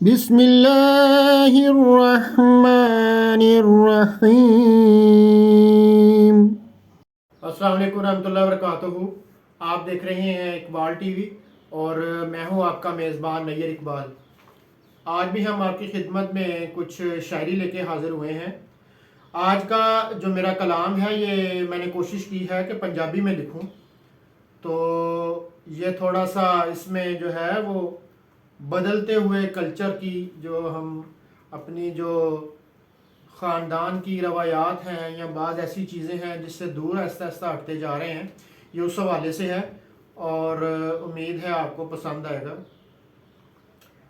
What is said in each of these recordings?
بسم اللہ الرحمن الرحیم۔ السلام علیکم ورحمۃ اللہ وبرکاتہ۔ آپ دیکھ رہے ہیں اقبال ٹی وی اور میں ہوں آپ کا میزبان نیر اقبال۔ آج بھی ہم آپ کی خدمت میں کچھ شاعری لے کے حاضر ہوئے ہیں۔ آج کا جو میرا کلام ہے یہ میں نے کوشش کی ہے کہ پنجابی میں لکھوں، تو یہ تھوڑا سا اس میں جو ہے وہ بدلتے ہوئے کلچر کی، جو ہم اپنی جو خاندان کی روایات ہیں یا بعض ایسی چیزیں ہیں جس سے دور آہستہ آہستہ ہٹتے جا رہے ہیں، یہ اس حوالے سے ہے اور امید ہے آپ کو پسند آئے گا۔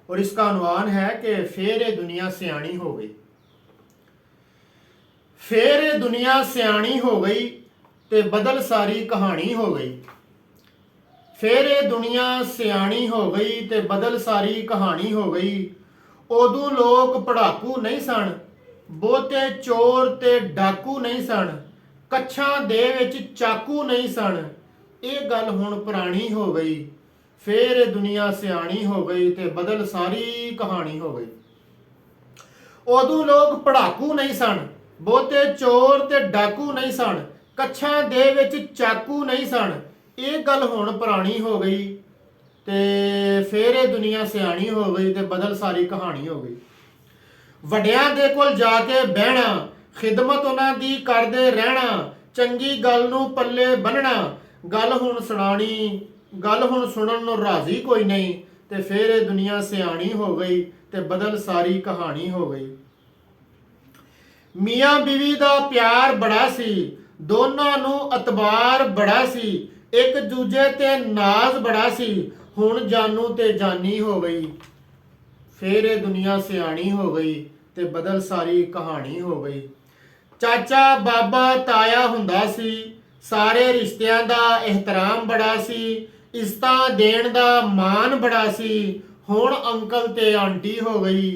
اور اس کا عنوان ہے کہ فیر دنیا سیانی ہو گئی۔ فیر دنیا سیانی ہو گئی تے بدل ساری کہانی ہو گئی۔ فیر دنیا سیانی ہو گئی تے بدل ساری کہانی ہو گئی۔ ادو لوگ پڑھاکو نہیں سن، بہتے چور تے ڈاکو نہیں سن، کچھاں دے وچ چاکو نہیں سن، یہ گل ہن پرانی ہو گئی۔ فیر دنیا سیانی ہو گئی تے بدل ساری کہانی ہو گئی۔ ادو لوگ پڑھاکو نہیں سن، بہتے چور تے ڈاکو نہیں سن، کچھاں دے وچ چاکو نہیں سن، یہ گل ہن پرانی ہو گئی تے فیر دنیا سیانی ہو گئی تے بدل ساری کہانی ہو گئی۔ وڈیاں دے کول جا کے بہنا، خدمت انہاں دی کردے رہنا، چنگی گل نو پلے بننا، گل ہن سنن نو راضی کوئی نہیں تے فیر دنیا سیانی ہو گئی تے بدل ساری کہانی ہو گئی۔ میاں بیوی دا پیار بڑا سی، دونوں نو اعتبار بڑا سی، ایک دوجے تے ناز بڑا سی، ہن جانو تے جانی ہو گئی۔ فیر دنیا سیانی ہو گئی تے بدل ساری کہانی ہو گئی۔ چاچا بابا تایا ہوندا سی، سارے رشتیاں دا احترام بڑا سی، عزتاں دین دا مان بڑا سی، ہن انکل تے آنٹی ہو گئی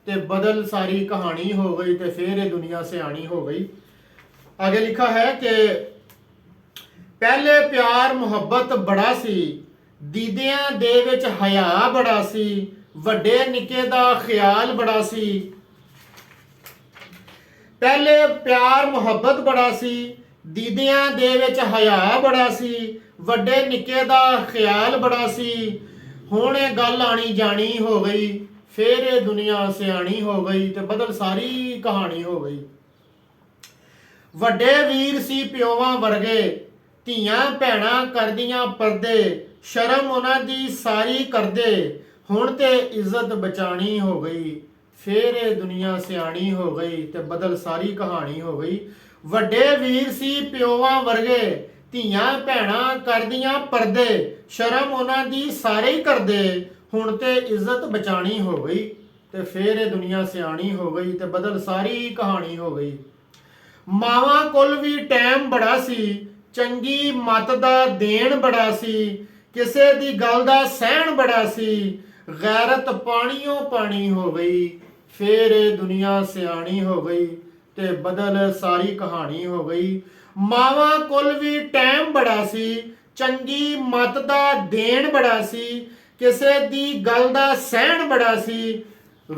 تے بدل ساری کہانی ہو گئی تے فیر دنیا سیانی ہو گئی۔ آگے لکھا ہے کہ پہلے پیار محبت بڑا سی، دیدیاں دے وچ حیا بڑا سی، وڈے نکے دا خیال بڑا سی۔ پہلے پیار محبت بڑا سی، دیدیاں دے وچ حیا بڑا سی، وڈے نکے دا خیال بڑا سی، ہن یہ گل آنی جانی ہو گئی، فیر دنیا سیانی ہو گئی تے بدل ساری کہانی ہو گئی۔ وڈے ویر سی پیواں ورگے، ਧੀਆਂ ਭੈਣਾਂ ਕਰਦੀਆਂ ਪਰਦੇ، ਸ਼ਰਮ ਉਹਨਾਂ ਦੀ ਸਾਰੀ ਕਰਦੇ، ਹੁਣ ਤੇ ਇੱਜ਼ਤ ਬਚਾਣੀ ਹੋ ਗਈ، ਫੇਰ ਇਹ ਦੁਨੀਆ ਸਿਆਣੀ ਹੋ ਗਈ ਤੇ ਬਦਲ ਸਾਰੀ ਕਹਾਣੀ ਹੋ ਗਈ। ਵੱਡੇ ਵੀਰ ਸੀ ਪਿਓਵਾਂ ਵਰਗੇ, ਧੀਆਂ ਭੈਣਾਂ ਕਰਦੀਆਂ ਪਰਦੇ، ਸ਼ਰਮ ਉਹਨਾਂ ਦੀ ਸਾਰੇ ਹੀ ਕਰਦੇ، ਹੁਣ ਤੇ ਇੱਜ਼ਤ ਬਚਾਣੀ ਹੋ ਗਈ ਤੇ ਫੇਰ ਇਹ ਦੁਨੀਆ ਸਿਆਣੀ ਹੋ ਗਈ ਤੇ ਬਦਲ ਸਾਰੀ ਕਹਾਣੀ ਹੋ ਗਈ। ਮਾਵਾਂ ਕੋਲ ਵੀ ਟਾਈਮ ਬੜਾ ਸੀ, ਚੰਗੀ ਮੱਤ ਦਾ ਦੇਣ ਬੜਾ ਸੀ, ਕਿਸੇ ਦੀ ਗੱਲ ਦਾ ਸਹਿਣ ਬੜਾ ਸੀ, ਗੈਰਤ ਪਾਣੀਓ ਪਾਣੀ ਹੋ ਗਈ, ਫੇਰ ਇਹ ਦੁਨੀਆ ਸਿਆਣੀ ਹੋ ਗਈ ਤੇ ਬਦਲ ਸਾਰੀ ਕਹਾਣੀ ਹੋ ਗਈ। ਮਾਵਾਂ ਕੋਲ ਵੀ ਟਾਈਮ ਬੜਾ ਸੀ, ਚੰਗੀ ਮੱਤ ਦਾ ਦੇਣ ਬੜਾ ਸੀ, ਕਿਸੇ ਦੀ ਗੱਲ ਦਾ ਸਹਿਣ ਬੜਾ ਸੀ,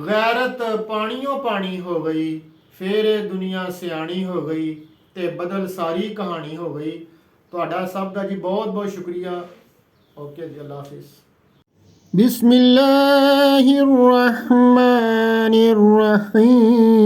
ਗੈਰਤ ਪਾਣੀਓ ਪਾਣੀ ਹੋ ਗਈ, ਫੇਰ ਇਹ ਦੁਨੀਆ ਸਿਆਣੀ ਹੋ ਗਈ ਤੇ ਬਦਲ ਸਾਰੀ ਕਹਾਣੀ ਹੋ ਗਈ। ਤੁਹਾਡਾ ਸਭ ਦਾ ਜੀ ਬਹੁਤ ਬਹੁਤ ਸ਼ੁਕਰੀਆ। ਓਕੇ ਜੀ, ਅੱਲਾ ਹਾਫਿਜ਼। بسم الله الرحمن الرحيم۔